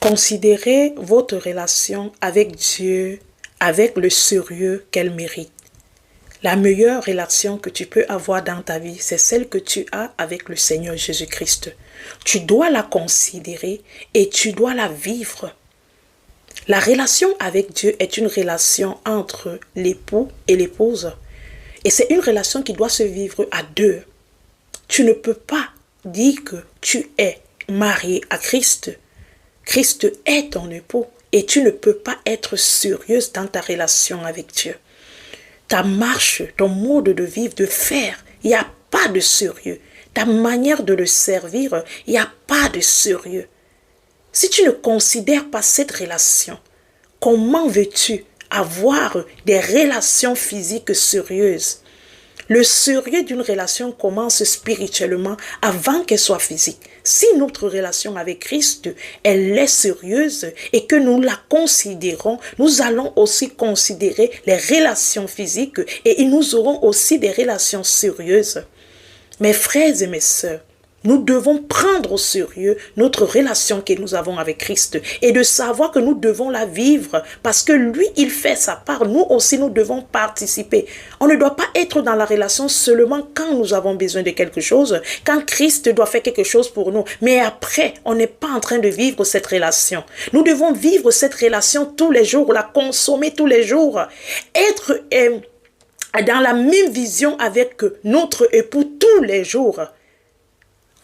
Considérez votre relation avec Dieu avec le sérieux qu'elle mérite. La meilleure relation que tu peux avoir dans ta vie, c'est celle que tu as avec le Seigneur Jésus-Christ. Tu dois la considérer et tu dois la vivre. La relation avec Dieu est une relation entre l'époux et l'épouse. Et c'est une relation qui doit se vivre à deux. Tu ne peux pas dire que tu es marié à Christ. Christ est ton époux et tu ne peux pas être sérieuse dans ta relation avec Dieu. Ta marche, ton mode de vivre, de faire, il n'y a pas de sérieux. Ta manière de le servir, il n'y a pas de sérieux. Si tu ne considères pas cette relation, comment veux-tu avoir des relations physiques sérieuses? Le sérieux d'une relation commence spirituellement avant qu'elle soit physique. Si notre relation avec Christ, elle est sérieuse et que nous la considérons, nous allons aussi considérer les relations physiques et nous aurons aussi des relations sérieuses. Mes frères et mes sœurs, nous devons prendre au sérieux notre relation que nous avons avec Christ et de savoir que nous devons la vivre parce que lui, il fait sa part. Nous aussi, nous devons participer. On ne doit pas être dans la relation seulement quand nous avons besoin de quelque chose, quand Christ doit faire quelque chose pour nous. Mais après, on n'est pas en train de vivre cette relation. Nous devons vivre cette relation tous les jours, la consommer tous les jours, être dans la même vision avec notre époux tous les jours.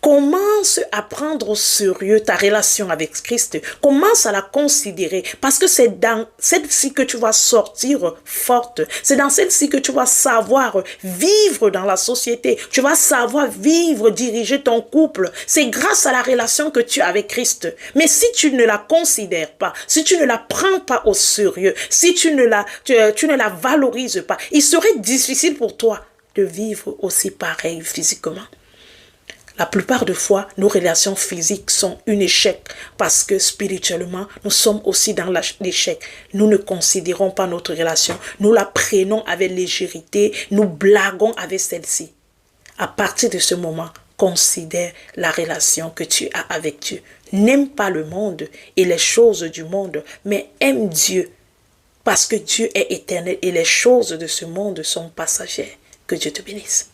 Commence à prendre au sérieux ta relation avec Christ. Commence à la considérer parce que c'est dans celle-ci que tu vas sortir forte. C'est dans celle-ci que tu vas savoir vivre dans la société. Tu vas savoir vivre, diriger ton couple. C'est grâce à la relation que tu as avec Christ. Mais si tu ne la considères pas, si tu ne la prends pas au sérieux, si tu ne la valorises pas, il serait difficile pour toi de vivre aussi pareil physiquement. La plupart des fois, nos relations physiques sont un échec parce que spirituellement, nous sommes aussi dans l'échec. Nous ne considérons pas notre relation. Nous la prenons avec légèreté. Nous blaguons avec celle-ci. À partir de ce moment, considère la relation que tu as avec Dieu. N'aime pas le monde et les choses du monde, mais aime Dieu parce que Dieu est éternel et les choses de ce monde sont passagères. Que Dieu te bénisse.